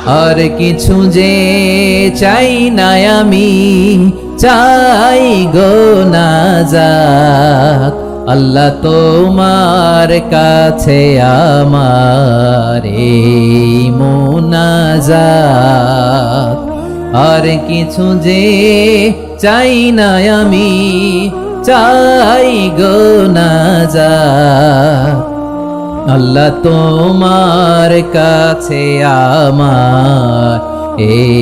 আর কিছু যে চাই না আমি, চাই গো নাজাত আল্লাহ তোমার কাছে আমার এই মুনাজাত। আর কিছু যে চাই না আমি, চাই গো নাজাত আল্লাহ তোমার কাছে আমার এই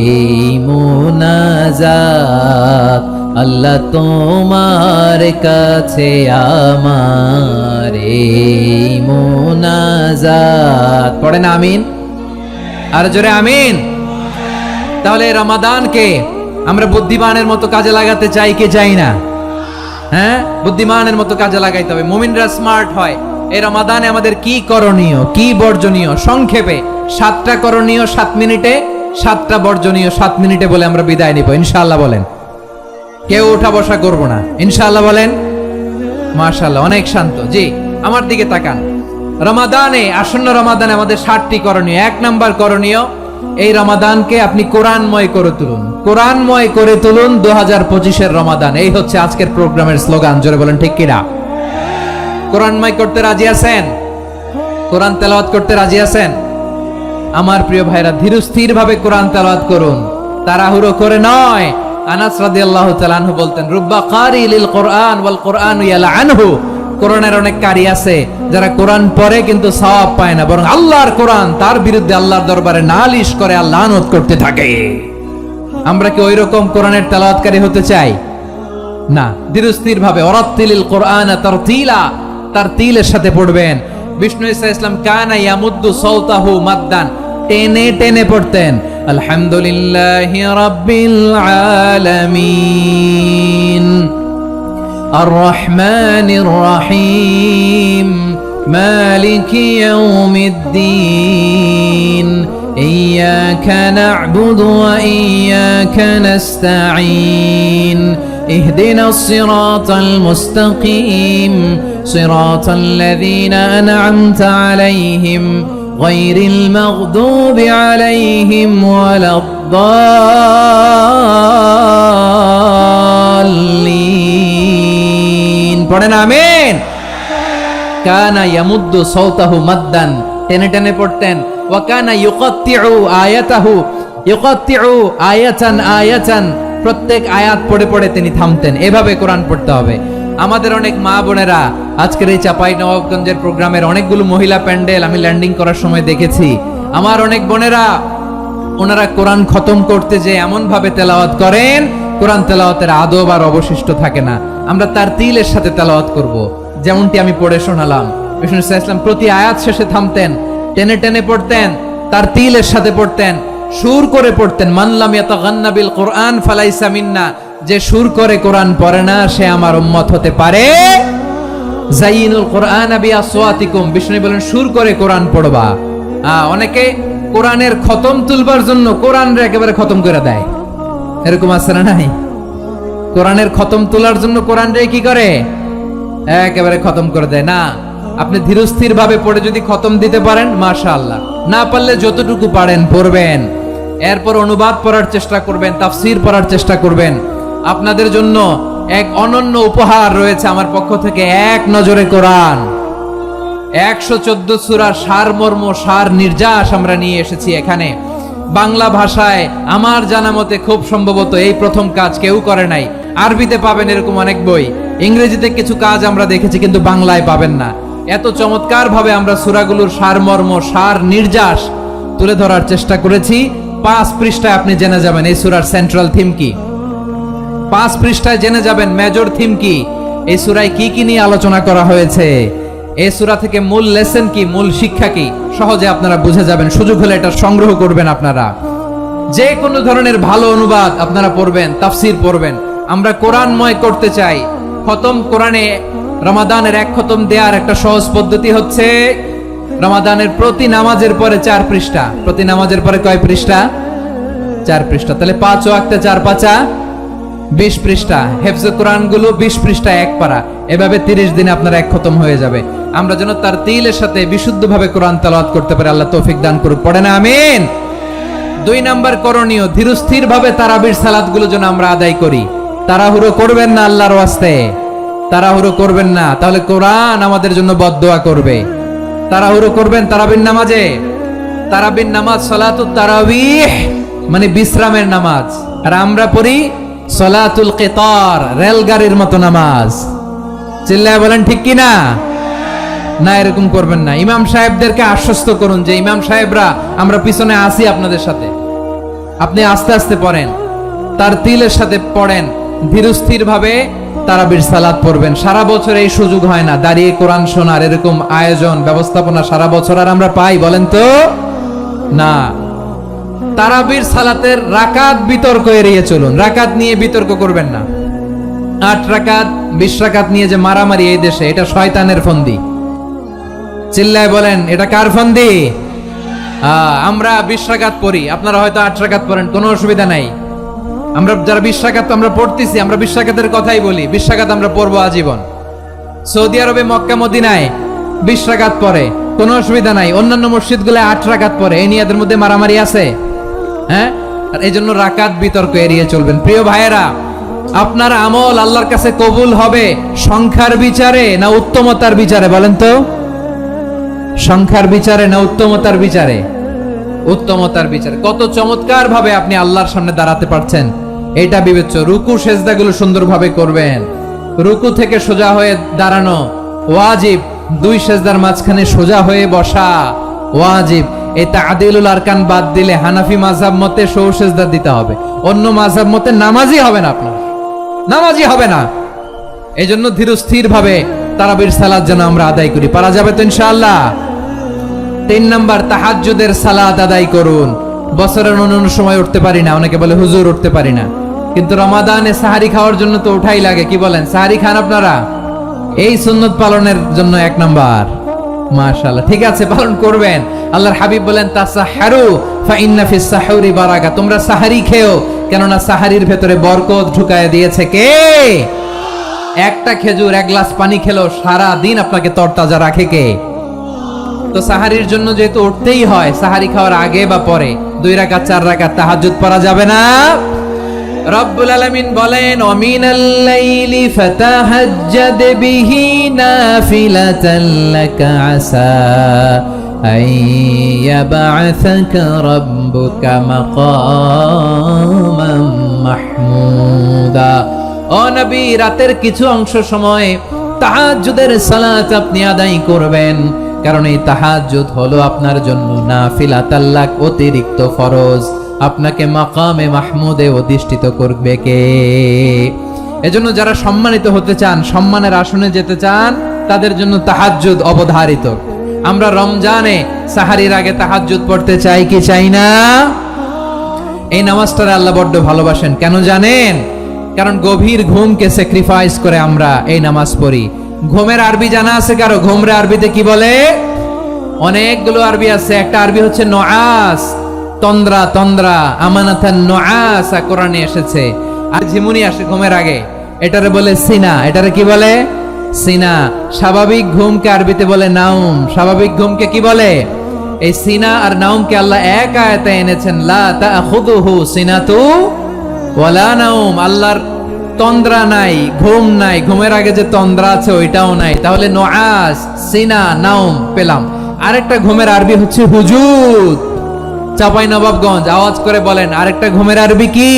মুনাজাত। আল্লাহ তোমার কাছে আমার এই মুনাজাত। পড়েন আমিন, আর জোরে আমিন। তাহলে রমাদানকে আমরা বুদ্ধিমানের মতো কাজে লাগাতে চাই কি চাই না? হ্যাঁ, বুদ্ধিমানের মতো কাজে লাগাইতে হবে। মুমিনরা স্মার্ট হয়। এই রমাদানে আমাদের কি করণীয়, কি বর্জনীয়, সংক্ষেপে 7টা করণীয় 7 মিনিটে, 7টা বর্জনীয় 7 মিনিটে বলে আমরা বিদায় নিব ইনশাআল্লাহ। বলেন, কেউ উঠা বসা করব না ইনশাআল্লাহ। বলেন মাশাআল্লাহ, অনেক শান্ত। জি, আমার দিকে তাকান। রমাদানে, আসন্ন রমাদানে আমাদের 7টি করণীয়। 1 নাম্বার করণীয়, এই রমাদানকে আপনি কোরআনময় করে তুলুন। কোরআনময় করে তুলুন 2025-এর রমাদান। এই হচ্ছে আজকের প্রোগ্রামের স্লোগান। জোরে বলেন ঠিক কিনা? কোরআনময় করতে রাজি আছেন? কোরআন তেলাওয়াত করতে রাজি আছেন? আমার প্রিয় ভাইরা, ধীরস্থির ভাবে কোরআন তেলাওয়াত করুন, তাড়াহুড়ো করে নয়। আনাস রাদিয়াল্লাহু তাআলা আনহু বলতেন, রুব্বা কারি লিল কোরআন ওয়াল কোরআনু ইয়ালআনহু। কোরআনের অনেক কারি আছে যারা কোরআন পড়ে কিন্তু সওয়াব পায় না, বরং আল্লাহর কোরআন তার বিরুদ্ধে আল্লাহর দরবারে নালিশ করে আর লানত করতে থাকে। আমরা কি ওই রকম কোরআনের তেলাওয়াতকারী হতে চাই? না। ধীরস্থির ভাবে ওয়ারাত্তিলিল কোরআনা তারতিলা, তারতিলের সাথে পড়বেন। বিষ্ণু ঈসা ইসলাম কানা ইয়ামুদ্দু সাওতাহু মাদ্দান, টেনে টেনে পড়তেন। আলহামদুলিল্লাহি রাব্বিল আলামিন আর রহমানির রহিম মালিকি ইয়াউমিদ্দিন ইয়্যাকা না'বুদু ওয়া ইয়্যাকা নাস্তাঈন اهدنا الصراط المستقيم صراط الذين أنعمت عليهم غير المغضوب عليهم ولا الضالين পড়েন আমিন। কানা ইয়ামুদ্দু সাওতাহু মাদ্দান, টেনে টেনে পড়তেন। ওয়া কানা ইউকাত্তিউ আয়াতাহু, ইউকাত্তিউ আয়াতান আয়াতান, প্রত্যেক আয়াত পড়ে পড়ে তিনি থামতেন। এভাবে কোরআন পড়তে হবে। আমাদের অনেক মা বোনেরা আজকের এই চাঁপাইনবাবগঞ্জের প্রোগ্রামের অনেকগুলো মহিলা প্যান্ডেল আমি ল্যান্ডিং করার সময় দেখেছি। আমার অনেক বোনেরা, ওনারা কোরআন খতম করতে যে এমন ভাবে তেলাওয়াত করেন, কোরআন তেলাওয়াতের আদব আর অবশিষ্ট থাকে না। আমরা তারতিলের সাথে তেলাওয়াত করব, যেমনটি আমি পড়ে শোনালাম। বিষ্ণু ইসলাম প্রতি আয়াত শেষে থামতেন, টেনে টেনে পড়তেন, তারতিলের সাথে পড়তেন, সুর করে পড়তেন। মান লাম ইয়াতাগান্না বিল কোরআন ফালাইসা মিন্না, যে সুর করে কোরআন পড়ে না সে আমার উম্মত হতে পারে। যায়িনুল কোরআন বিআসওয়াতিকুম, বিষ্ণু বলেন সুর করে কোরআন পড়বা। অনেকে কোরআনের খতম তুলবার জন্য কোরআনরে একেবারে খতম করে দেয়, এরকম আছে না নাই? কোরআনের খতম তোলার জন্য কোরআনরে কি করে? একেবারে খতম করে দেয়। না, আপনি ধীরস্থির ভাবে পড়ে যদি খতম দিতে পারেন মাশাআল্লাহ, না পারলে যতটুকু পারেন পড়বেন। এরপর অনুবাদ পড়ার চেষ্টা করবেন, তাফসীর পড়ার চেষ্টা করবেন। আপনাদের জন্য এক অনন্য উপহার রয়েছে আমার পক্ষ থেকে, এক নজরে কোরআন। 114 সূরার সারমর্ম, সার নির্যাস আমরা নিয়ে এসেছি এখানে বাংলা ভাষায়। আমার জানা মতে খুব সম্ভবত এই প্রথম কাজ, কেউ করে নাই। আরবিতে পাবেন এরকম অনেক বই, ইংরেজিতে কিছু কাজ আমরা দেখেছি, কিন্তু বাংলায় পাবেন না। এত চমৎকার ভাবে আমরা সূরাগুলোর সারমর্ম, সার নির্যাস তুলে ধরার চেষ্টা করেছি। 5 পৃষ্ঠায় আপনি জেনে যাবেন এই সূরার সেন্ট্রাল থিম কি। 5 পৃষ্ঠায় জেনে যাবেন মেজর থিম কি, এই সূরায় কি কি নিয়ে আলোচনা করা হয়েছে, এই সূরা থেকে মূল লেসন কি, মূল শিক্ষা কি, সহজে আপনারা বুঝে যাবেন। সুযোগ হলে এটা সংগ্রহ করবেন। আপনারা যে কোনো ধরনের ভালো অনুবাদ আপনারা পড়বেন, তাফসীর পড়বেন। আমরা কোরআনময় করতে চাই। খতম কোরআনে রমাদানের 1 খতম দেওয়ার একটা সহজ পদ্ধতি হচ্ছে, রমাদানের প্রতি নামাজের পরে 4 পৃষ্ঠা। প্রতি নামাজের পরে কয় পৃষ্ঠা? 4 পৃষ্ঠা। তাহলে 5 ওয়াক্তে 4 পাঁচা 20 পৃষ্ঠা। হেফজে কোরআন গুলো 20 পৃষ্ঠা 1 পারা। এভাবে 30 দিনে আপনার 1 খতম হয়ে যাবে। আমরা যেন তারতিলের সাথে বিশুদ্ধভাবে কোরআন তেলাওয়াত করতে পারি, আল্লাহ তৌফিক দান করুক। পড়েন আমিন। 2 নাম্বার করণীয়, ধীরস্থির ভাবে তারাবির সালাতগুলো যেন আমরা আদায় করি। তাড়াহুড়ো করবেন না আল্লাহর ওয়াস্তে, তাড়াহুড়ো করবেন না, তাহলে কোরআন আমাদের জন্য বদদোয়া করবে। তাড়াহুড়ো করবেন তারাবির নামাজে। তারাবির নামাজ সালাতুত তারাবিহ মানে বিশ্রামের নামাজ, আর আমরা পড়ি সালাতুল কিতার, রেলগাড়ির মতো নামাজ। চিল্লায় বলেন ঠিক কি না? না, এরকম করবেন না। ইমাম সাহেবদেরকে আশ্বস্ত করুন যে ইমাম সাহেবরা আমরা পিছনে আসি আপনাদের সাথে, আপনি আস্তে আস্তে পড়েন, তার তিলের সাথে পড়েন, ধীরস্থির ভাবে তারাবির সালাত পড়বেন। সারা বছর এই সুযোগ হয় না, দাঁড়িয়ে কোরআন শোনার এরকম আয়োজন ব্যবস্থাপনা সারা বছর আর আমরা পাই বলেন তো না। তারাবির সালাতের রাকাত বিতর্ক এড়িয়ে চলুন, রাকাত নিয়ে বিতর্ক করবেন না। 8 রাকাত 20 রাকাত নিয়ে যে মারামারি এই দেশে, এটা শয়তানের ফন্দি। চিল্লায় বলেন এটা কার ফন্দি? আমরা 20 রাকাত পড়ি, আপনারা হয়তো 8 রাকাত পড়েন, কোনো অসুবিধা নাই। আমরা যারা 20 রাকাত আমরা পড়তেছি, আমরা 20 রাকাতের কথাই বলি, 20 রাকাত আমরা পড়বো আজীবন। সৌদি আরবে মক্কা মদিনায় 20 রাকাত পড়ে, কোনো অসুবিধা নাই। অন্যান্য মসজিদগুলো 8 রাকাত পড়ে, এই নিয়ে এদের মধ্যে মারামারি আছে? হ্যাঁ, আর এই জন্য রাকাত বিতর্ক এড়িয়ে চলবেন। প্রিয় ভাইয়েরা, আপনার আমল আল্লাহর কাছে কবুল হবে সংখ্যার বিচারে না উত্তমতার বিচারে বলেন তো? সংখ্যার বিচারে না উত্তমতার বিচারে? উত্তমতার বিচারে। কত চমৎকার ভাবে আপনি আল্লাহর সামনে দাঁড়াতে পারছেন এটা বিবেচ্য। রুকু সেজদাগুলো সুন্দরভাবে করবেন, রুকু থেকে সোজা হয়ে দাঁড়ানো ওয়াজিব, 2 সেজদার মাঝখানে সোজা হয়ে বসা ওয়াজিব। এই তা'দিলুল আরকান বাদ দিলে হানাফি মাযহাব মতে সৌ সেজদা দিতে হবে, অন্য মাযহাব মতে নামাজই হবে না, আপনার নামাজই হবে না। এজন্য ধীরস্থির ভাবে তারাবির সালাত যেন আমরা আদায় করি। পারা যাবে তো ইনশাআল্লাহ? 3 নাম্বার, তাহাজ্জুদের সালাত আদায় করুন। বছরের অন্য সময় উঠতে পারি না, অনেকে বলে হুজুর উঠতে পারি না, কিন্তু রমাদানে সাহারি খাওয়ার জন্য তো উঠাই লাগে। কি বলেন, সাহারি খান আপনারা? এই সুন্নত পালনের জন্য 1 নাম্বার। মাশাআল্লাহ, ঠিক আছে, পালন করবেন। আল্লাহর হাবিব বলেন তাসাহহারু ফা ইন্না ফিস সাহুরি বারাকা, তোমরা সাহারি খেও, কেননা সাহারির ভেতরে বরকত ঢুকায় দিয়েছে কে? একটা খেজুর 1 গ্লাস পানি খেলো সারা দিন আপনাকে তরতাজা রাখে কে? তো সাহারির জন্য যেহেতু উঠতেই হয়, সাহারি খাওয়ার আগে বা পরে 2 রাকাত 4 রাকাত তাহাজ্জুদ পড়া যাবে না? রব্বুল আলামিন বলেন ওয়ামিনাল লাইলি ফাতাহাজ্জাদ বিহি নাফিলাতান লাকা আসা আইয়াবআসাকা রাব্বুকা মাকামান মাহমুদা। ও নবী, রাতের কিছু অংশ সময় তাহাজ্জুদের সালাত আপনি আদায় করবেন, কারণ এই তাহাজ্জুদ হলো আপনার জন্য নাফিলাতাল লাক, অতিরিক্ত ফরজ। আপনাকে মাকামে মাহমুদে অধিষ্ঠিত করবে কে? এজন্য যারা সম্মানিত হতে চান, সম্মানের আসনে যেতে চান, তাদের জন্য তাহাজ্জুদ অবধারিত। আমরা রমজানে সাহারির আগে তাহাজ্জুদ পড়তে চাই কি চাই না? এই নামাজটারে আল্লাহ বড্ড ভালোবাসেন, কেন জানেন? কারণ গভীর ঘুমকে স্যাক্রিফাইস করে আমরা এই নামাজ পড়ি। ঘুমের আরবি জানা আছে কারো? ঘুমরে আরবিতে কি বলে? অনেকগুলো আরবি আছে। একটা আরবি হচ্ছে নুআস, তন্দ্রা, তন্দ্রা, আমানাতান নুআসা কোরআনে এসেছে। আর ঝিমুনি আসে ঘুমের আগে, এটারে বলে সিনা। এটারে কি বলে? সিনা। স্বাভাবিক ঘুমকে আরবিতে বলে নাউম। স্বাভাবিক ঘুমকে কি বলে? এই সিনা আর নাউমকে আল্লাহ এক আয়াতে এনেছেন, লা তাখুযুহু সিনাতু ওয়ালা নাউম। আল্লাহর তন্দ্রা নাই, ঘুম নাই, ঘুমের আগে যে তন্দ্রা আছে ওইটাও নাই। তাহলে নুআস, সিনা, নাউম পেলাম। আরেকটা ঘুমের আরবি হচ্ছে হুজুদ। চাঁপাইনবাবগঞ্জ আওয়াজ করে বলেন, আরেকটা ঘুমের আরবি কি?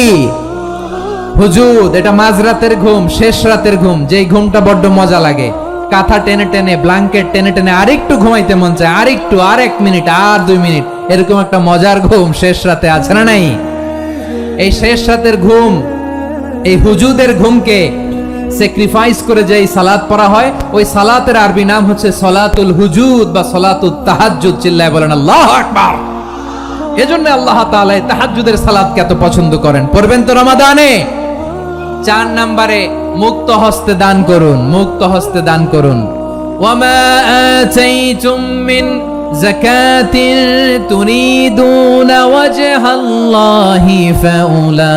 হুজুদ। এটা মাঝরাতের ঘুম, শেষ রাতের ঘুম, যেই ঘুমটা বড্ড মজা লাগে। কাঁথা টেনে টেনে, ব্ল্যাঙ্কেট টেনে টেনে আরেকটু ঘুমাইতে মন চায়, আরেকটু, আর 1 মিনিট, আর 2 মিনিট, এরকম একটা মজার ঘুম শেষ রাতে আছে না নাই? এই শেষ রাতের ঘুম, এই হুজুদের ঘুমকে স্যাক্রিফাইস করে যে সালাত পড়া হয়, ওই সালাতের আরবি নাম হচ্ছে সলাতুল হুজুদ বা সলাতুত তাহাজ্জুদ। চিল্লায় বলেন আল্লাহু আকবার। এজন্য আল্লাহ তাআলা তাহাজ্জুদের সালাতকে এত পছন্দ করেন। পড়বেন তো রমাদানে? 4 নম্বরে মুক্ত হস্তে দান করুন, মুক্ত হস্তে দান করুন। ওয়ামা আতাইতুম মিন যাকাতিন তুরিদুনা ওয়াজহাল্লাহি ফাউলাইকা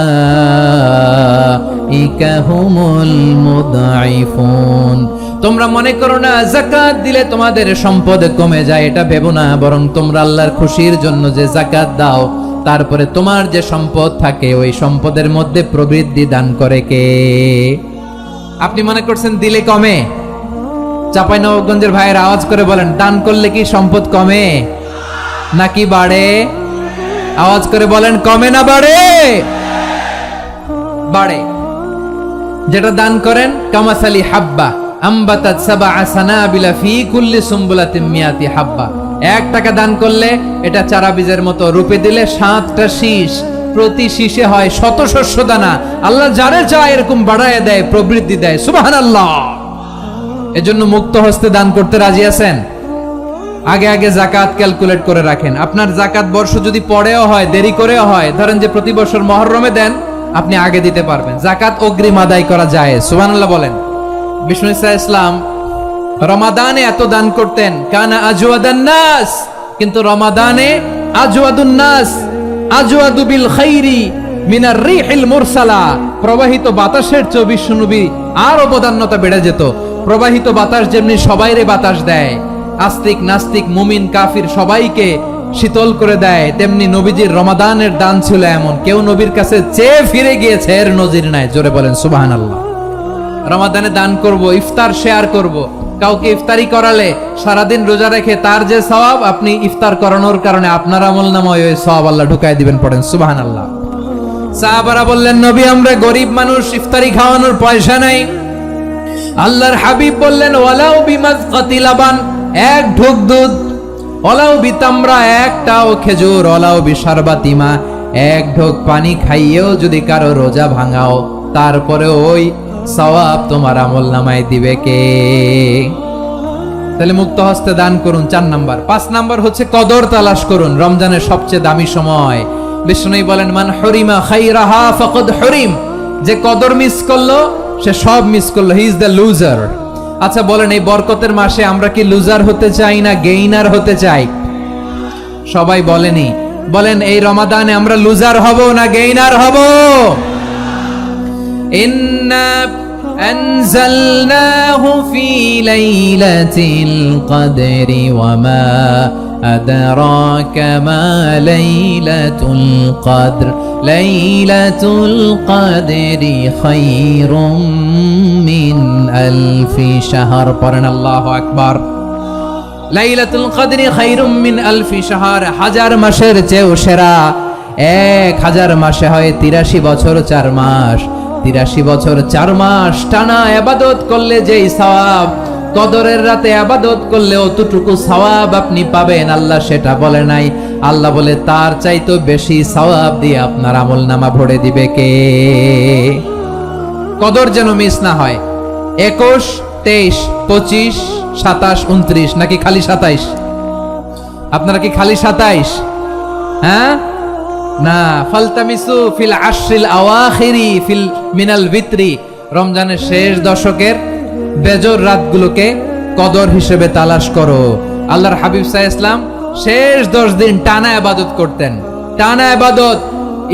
হুমুল মুদঈফুন। তোমরা মনে করো না যাকাত দিলে তোমাদের সম্পদ কমে যায়, এটা ভেবো না, বরং তোমরা আল্লাহর খুশির জন্য যে যাকাত দাও তারপরে তোমার যে সম্পদ থাকে ওই সম্পদের মধ্যে প্রবৃদ্ধি দান করে কে? আপনি মনে করছেন দিলে কমে? চাঁপাইনবাবগঞ্জের ভাইয়ের আওয়াজ করে বলেন, দান করলে কি সম্পদ কমে নাকি বাড়ে? আওয়াজ করে বলেন, কমে না বাড়ে? বাড়ে। যেটা দান করেন, কামাসালি হাব্বা আম্বাতাত সাবআ সানাবিলা ফি কুল্লি সুম্বুলাতিন মিয়াতি হাব্বা। 1 টাকা দান করলে এটা চারা বীজের মতো, রূপে দিলে 7টা শীষ, প্রতি শীষে হয় 100 শস্য দানা। আল্লাহ যারে চায় এরকম বাড়ায় দেয়, প্রবৃদ্ধি দেয়। সুবহানাল্লাহ। এজন্য মুক্ত হস্তে দান করতে রাজি আছেন? আগে আগে যাকাত ক্যালকুলেট করে রাখেন। আপনার যাকাত বর্ষ যদি পরেও হয়, দেরি করেও হয়, ধরেন যে প্রতি বছর মুহররমে দেন, আপনি আগে দিতে পারবেন। যাকাত অগ্রিম আদায় করা যায়। সুবহানাল্লাহ বলেন। বিষ্ণু ইসা ইসলাম রমাদানে এত দান করতেন, কানা আজওয়াদান নাস, কিন্তু রমাদানে আজওয়াদুন নাস আজওয়াদু বিল খাইরি মিনার রিহিল মুরসালা। প্রবাহিত বাতাসের চেয়ে বিশ্বনবী আর অবদান্যতা বেড়ে যেত। প্রবাহিত বাতাস যেমনি সবাইরে বাতাস দেয়, আস্তিক নাস্তিক মুমিন কাফির সবাইকে শীতল করে দেয়, তেমনি নবীজির রমাদানের দান ছিল এমন, কেউ নবীর কাছে চেয়ে ফিরে গিয়েছে এর নজির নাই। জোরে বলেন সুবহানাল্লাহ। রমাদানে দান করব, ইফতার শেয়ার করব। কাউকে ইফতারি করালে সারাদিন রোজা রেখে তার যে সওয়াব, আপনি ইফতার করানোর কারণে আপনার আমলনামায় ওই সওয়াব আল্লাহ ঢুকায় দিবেন। পড়েন সুবহানাল্লাহ। সাহাবারা বললেন, নবী আমরা গরিব মানুষ, ইফতারি খাওয়ানোর পয়সা নাই। আল্লাহর হাবিব বললেন, ওয়ালাউ বিমাজকাতি লাবান, 1 ঢোক দুধ, ওয়ালাউ বিতামরা, 1টাও খেজুর, ওয়ালাউ বিশারবাতিমা, 1 ঢোক পানি খাইয়েও যদি কারো রোজা ভাঙাও, তারপরে ওই সওয়াব তোমার আমলনামায় দিবে কে? তাহলে মুক্ত হস্তে দান করুন, 4 নাম্বার। 5 নাম্বার হচ্ছে কদর তালাশ করুন। রমজানের সবচেয়ে দামি সময়। বিষ্ণু বলেন, মান হরিমা খাইরাহা ফাকাদ হরিম, যে কদর মিস করলো সে সব মিস করলো, হি ইজ দ্য লুজার। আচ্ছা বলেন, এই বরকতের মাসে আমরা কি লুজার হতে চাই না গেইনার হতে চাই? সবাই বলেনি। বলেন, এই রমাদানে আমরা লুজার হব না গেইনার হব? ইন্না আনজালনাহু ফি লাইলাতিল কদরি ওয়া মা আদরাকা মা লাইলাতুল কদর লাইলাতুল কদরি খায়রুম মিন আলফি শাহর। পড়েন আল্লাহু আকবার। লাইলাতুল কদরি খায়রুম মিন আলফি শাহর, 1000 মাসের চেয়েও সেরা। 1000 মাসে হয় 83 বছর 4 মাস। 83 বছর 4 মাস টানা ইবাদত করলে যেই সওয়াব, কদরের রাতে ইবাদত করলে অতটুকু সওয়াব আপনি পাবেন। আল্লাহ সেটা বলে নাই। আল্লাহ বলে তার চাইতে বেশি সওয়াব দিয়ে আপনার আমলনামা ভরে দিবে কে? কদর যেন মিস না হয়। 21, 23, 25, 27, 29 নাকি খালি 27? আপনারা কি খালি 27? হ্যাঁ না, ফালতামিসু ফিল আশরিল আওয়াখিরি ফিল মিনাল ভিতরি, রমজানের শেষ দশকের বেজর রাতগুলোকে কদর হিসেবে তালাশ করো। আল্লাহর হাবিব সাল্লাল্লাহু আলাইহি ওয়াসাল্লাম শেষ 10 দিন টানা ইবাদত করতেন। টানা ইবাদত।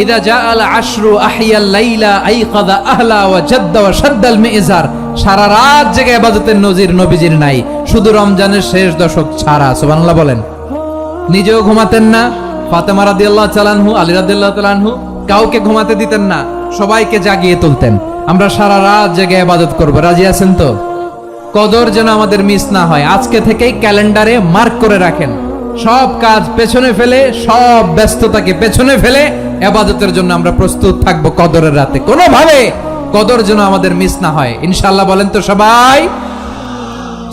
ইদা জাআল আশরু আহিয়াল লাইলা আইকাযা আহলা ওয়া জাদ্দা ওয়া শাদ্দাল মিজার। সারা রাত জেগে ইবাদতের নজির নবীজির নাই, শুধু রমজানের শেষ দশক ছাড়া। সুবহানাল্লাহ বলেন। নিজেও ঘুমাতেন না। ফাতেমা রাদিয়াল্লাহু তাআলা আনহু, আলী রাদিয়াল্লাহু তাআলা আনহু কাউকে ঘুমাতে দিতেন না, সবাইকে জাগিয়ে তুলতেন। আমরা সারা রাত জেগে ইবাদত করব। রাজি আছেন তো? কদর যেন আমাদের মিস না হয়। আজকে থেকেই ক্যালেন্ডারে মার্ক করে রাখেন। সব কাজ পেছনে ফেলে, সব ব্যস্ততাকে পেছনে ফেলে ইবাদতের জন্য আমরা প্রস্তুত থাকবো কদরের রাতে। কোনোভাবে কদর যেন আমাদের মিস না হয়, ইনশাআল্লাহ। বলেন তো সবাই।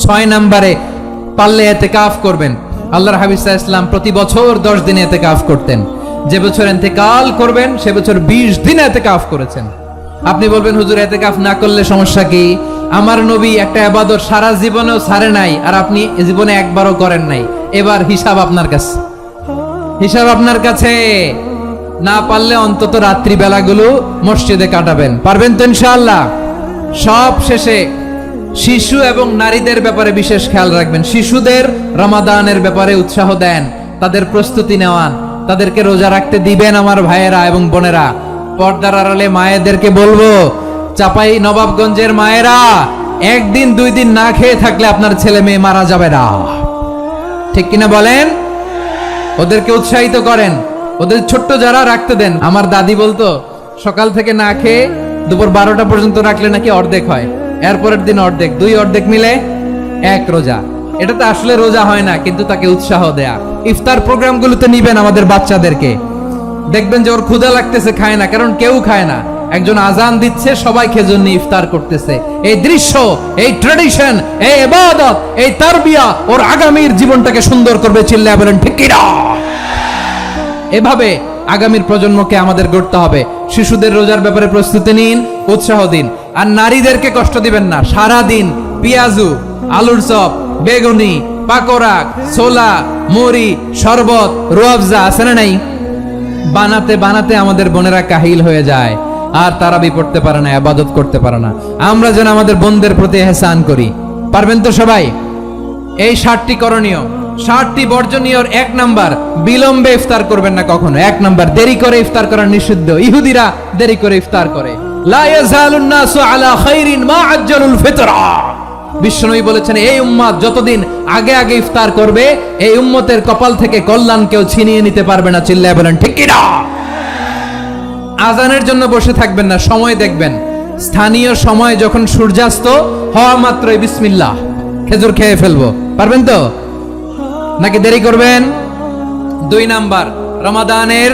6 নম্বরে পারলে ইতিকাফ করবেন। আল্লাহর হাবিব সাল্লাল্লাহু আলাইহি ওয়াসাল্লাম প্রতি বছর 10 দিন ইতিকাফ করতেন। যে বছর ইন্তেকাল করবেন সে বছর 20 দিন ইতিকাফ করেছেন। আপনি বলবেন, হুজুর ইতিকাফ না করলে সমস্যা কি? আমার নবী একটা ইবাদত সারা জীবনেও ছাড়ে নাই, আর আপনি জীবনে একবারও করেন নাই। এবার হিসাব আপনার কাছে। হিসাব আপনার কাছে। না পারলে অন্তত রাত্রি বেলাগুলো মসজিদে কাটাবেন। পারবেন তো ইনশাআল্লাহ? সব শেষে শিশু এবং নারীদের ব্যাপারে বিশেষ খেয়াল রাখবেন। শিশুদের রমাদানের ব্যাপারে উৎসাহ দেন, তাদের প্রস্তুতি নেওয়ান, তাদেরকে রোজা রাখতে দিবেন। আমার ভাইয়েরা এবং বোনেরা, পর্দার আড়ালে মায়েদেরকে বলবো, চাপাই নবাবগঞ্জের মায়েরা, 1 দিন 2 দিন না খেয়ে থাকলে আপনার ছেলে মেয়ে মারা যাবে না। ঠিক কিনা বলেন? ওদেরকে উৎসাহিত করেন। ওদের ছোট্ট যারা রাখতে দেন। আমার দাদি বলতো সকাল থেকে না খেয়ে দুপুর 12টা পর্যন্ত রাখলে নাকি অর্ধেক হয়, এরপরের দিন অর্ধেক, 2 অর্ধেক মিলে 1 রোজা। এটা তো আসলে রোজা হয় না, কিন্তু তাকে উৎসাহ দেয়া। ইফতার প্রোগ্রামগুলোতে নিবেন আমাদের বাচ্চাদেরকে, দেখবেন যে ওর ক্ষুধা লাগতেছে, খায় না, কারণ কেউ খায় না। একজন আজান দিচ্ছে, সবাই খেজুর নিয়ে ইফতার করতেছে। এই দৃশ্য, এই ট্র্যাডিশন, এই ইবাদত, এই তারবিয়া ওর আগামীর জীবনটাকে সুন্দর করবে। চিল্লায়া বলেন ঠিক কি না? এভাবে আগামীর প্রজন্মকে আমাদের গড়তে হবে। শিশুদের রোজার ব্যাপারে প্রস্তুতি নিন, উৎসাহ দিন। আর নারীদেরকে কষ্ট দিবেন না। সারা দিন পেঁয়াজু, আলুর চপ, বেগুনি, পাকোড়া, ছোলা, মুড়ি, শরবত, রুয়াবজা আছে না নাই, বানাতে বানাতে আমাদের বোনেরা কাহিল হয়ে যায়, আর তারাবি পড়তে পারে না, ইবাদত করতে পারে না। আমরা যেন আমাদের বোনদের প্রতি ইহসান করি। পারবেন তো সবাই? এই 60টি করণীয়, 60টি বর্জনীয়। 1 নাম্বার, বিলম্বে ইফতার করবেন না কখনো। 1 নাম্বার, দেরি করে ইফতার করা নিষিদ্ধ। ইহুদিরা দেরি করে ইফতার করে। লা ইয়াজালুন নাসু আলা খাইরিন মা আজ্জালুল ফিতরা। বিশ্বনবী বলেছেন, এই উম্মত যতদিন আগে আগে ইফতার করবে, এই উম্মতের কপাল থেকে কল্যাণ কেউ ছিনিয়ে নিতে পারবে না। চিল্লায়া বলেন ঠিক কি না? আজানের জন্য বসে থাকবেন না, সময় দেখবেন। স্থানীয় সময় যখন সূর্যাস্ত হওয়া মাত্রই বিসমিল্লাহ, খেজুর খেয়ে ফেলবো। পারবেন তো নাকি দেরি করবেন? 2 নাম্বার, রমাদানের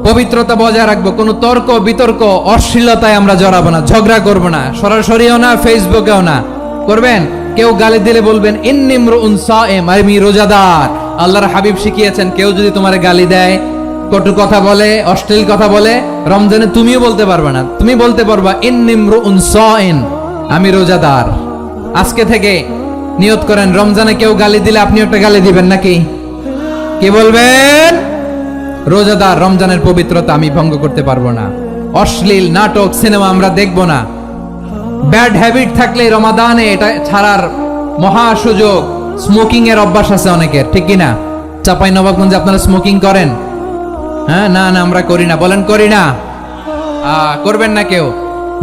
পবিত্রতা বজায় রাখবো। কোনো তর্ক বিতর্ক অশ্লীলতায় আমরা জড়াবো না, ঝগড়া করবো না, সরাসরিও না, ফেসবুকেও না। করবেন কেউ গালি দিলে বলবেন ইন্নিমরুন সায়েম, আমি রোজাদার। আল্লাহর হাবিব শিখিয়েছেন, কেউ যদি তোমার গালি দেয়, কটু কথা বলে, অশ্লীল কথা বলে, রমজানে তুমিও বলতে পারবে না। তুমি বলতে পারবা ইন্নিমরুন সায়েম, আমি রোজাদার। আজকে থেকে নিয়ত করেন, রমজানে কেউ গালি দিলে আপনি একটা গালি দিবেন নাকি? কি বলবেন? রোজাদার, রমজানের পবিত্রতা আমি ভঙ্গ করতে পারবো না। অশ্লীল নাটক, সিনেমা আমরা দেখবো না। ব্যাড হ্যাবিট থাকলে রমাদানে এটা ছাড়ার মহা সুযোগ। স্মোকিং এর অভ্যাস আছে অনেকের, ঠিক কি না? চাঁপাইনবাবগঞ্জে আপনারা স্মোকিং করেন? হ্যাঁ, না না আমরা করি না। বলেন করি না? করবেন না কেউ?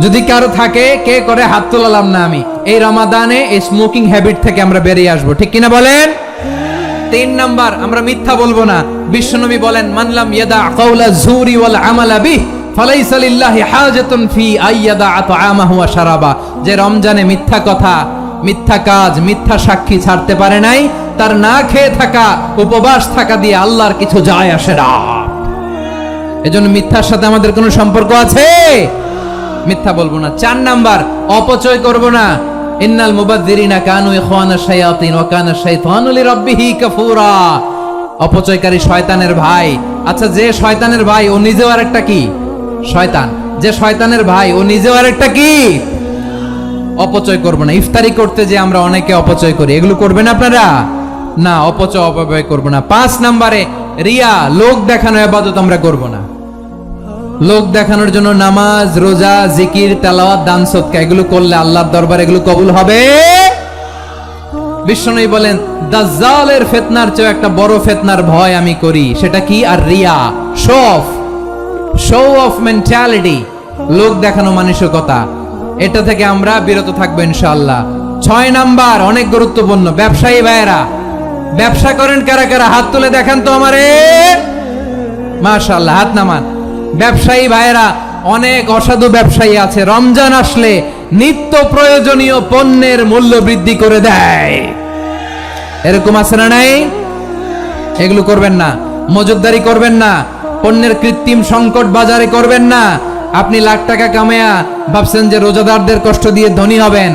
যদি কারো থাকে, কে করে হাত তোলালাম না আমি। এই রমাদানে এই স্মোকিং হ্যাবিট থেকে আমরা বেরিয়ে আসবো, ঠিক কিনা বলেন? 3 নাম্বার, আমরা মিথ্যা বলবো না। বিশ্বনবী বলেন, মানলাম ইয়াদা কাওলা যুরি ওয়াল আমালা বিহি ফালাইসা লিল্লাহি হাজাতুন ফি আইয়াদা আতআমাহু ওয়া শারাবা। যে রমজানে মিথ্যা কথা, মিথ্যা কাজ, মিথ্যা সাক্ষী ছাড়তে পারে নাই, তার না খেয়ে থাকা, উপবাস থাকা দিয়ে আল্লাহর কিছু যায় আসে না। এজন্য মিথ্যার সাথে আমাদের কোনো সম্পর্ক আছে? মিথ্যা বলবো না। 4 নাম্বার, অপচয় করব না। ইন্নাল মুবাযযিরিনা কানু ইখওয়ানাশ শায়াতিন ওয়া কানা শাইতানু লিরাব্বিহি কাফুরা। অপচয়কারী শয়তানের ভাই। আচ্ছা, যে শয়তানের ভাই ও নিজেও আরেকটা কি? শয়তান। যে শয়তানের ভাই ও নিজেও আরেকটা কি? অপচয় করব না। ইফতারি করতে যে আমরা অনেকে অপচয় করি, এগুলো করবেন আপনারা না। অপচয় অপব্যয় করব না। 5 নম্বরে, রিয়া, লোক দেখানো ইবাদত আমরা করব না। লোক দেখানোর জন্য নামাজ, রোজা, জিকির, তেলাওয়াত, দান সদকা এগুলো করলে আল্লাহর দরবারে এগুলো কবুল হবে। বিশ্বনবী বলেন, দাজ্জালের ফিতনার চেয়ে একটা বড় ফিতনার ভয় আমি করি। সেটা কি? আর রিয়া, শো অফ মেন্টালিটি, লোক দেখানো মানসিকতা। এটা থেকে আমরা বিরত থাকবো ইনশাআল্লাহ। 6 নাম্বার, অনেক গুরুত্বপূর্ণ। ব্যবসায়ী ভাইয়েরা, ব্যবসা করেন কারা কারা? হাত তুলে দেখান তো আমারে। মাশাআল্লাহ, হাত নামান। ব্যবসায়ী ভাইয়েরা, অনেক অসাধু ব্যবসায়ী আছে, রমজান আসলে নিত্য প্রয়োজনীয় পণ্যের মূল্য বৃদ্ধি করে দেয়। এরকম আছে না নাই? এগুলো করবেন না। মজুদদারি করবেন না। পণ্যের কৃত্রিম সংকট বাজারে করবেন না। আপনি লাখ টাকা কামায়া ভাবছেন যে রোজাদারদের কষ্ট দিয়ে ধনী হবেন।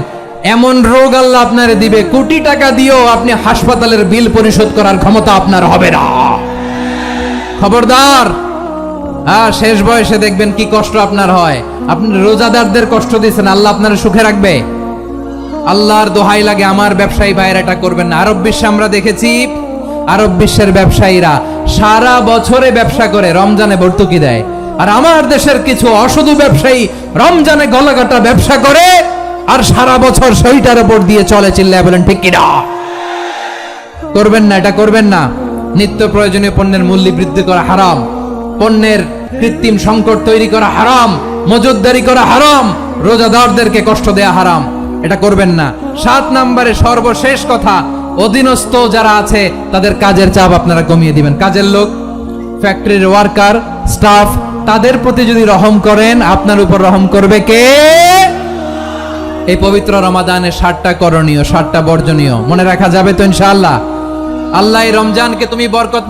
এমন রোগ আল্লাহ আপনারে দিবে, কোটি টাকা দিয়েও আপনি হাসপাতালের বিল পরিশোধ করার ক্ষমতা আপনার হবে না। খবরদার। শেষ বয়সে দেখবেন কি কষ্ট আপনার হয়। আপনি রোজাদারদের কষ্ট দিচ্ছেন, আল্লাহ আপনার সুখে রাখবে? আল্লাহর দোহাই লাগে, আমার ব্যবসায়ী ভাইয়েরা এটা করবেন না। আরব বিশ্বে আমরা দেখেছি, আরব বিশ্বের ব্যবসায়ীরা সারা বছরে ব্যবসা করে, রমজানে ভর্তুকি দেয়। আর আমার দেশের কিছু অসাধু ব্যবসায়ী রমজানে গলাকাটা ব্যবসা করে আর সারা বছর শরীরটার উপর দিয়ে চলে। চিল্লায় বলেন ঠিক কিনা? করবেন না, এটা করবেন না। নিত্য প্রয়োজনীয় পণ্যের মূল্য বৃদ্ধি করা হারাম। পণ্যের কৃত্রিম সংকট তৈরি করা হারাম। মজুদদারি করা হারাম। রোজাদারদেরকে কষ্ট দেয়া হারাম। এটা করবেন না। 7 নম্বরে সর্বশেষ কথা, অধীনস্থ যারা আছে তাদের কাজের চাপ আপনারা কমিয়ে দিবেন। কাজের লোক ফ্যাক্টরির ওয়ার্কার, স্টাফ, তাদের প্রতি যদি রহম করেন, আপনার উপর রহম করবে কে? এই পবিত্র রমাদানে 7টা করণীয়, 7টা বর্জনীয় মনে রাখা যাবে তো ইনশাআল্লাহ? আল্লাহ এই রমজানকে তুমি বরকত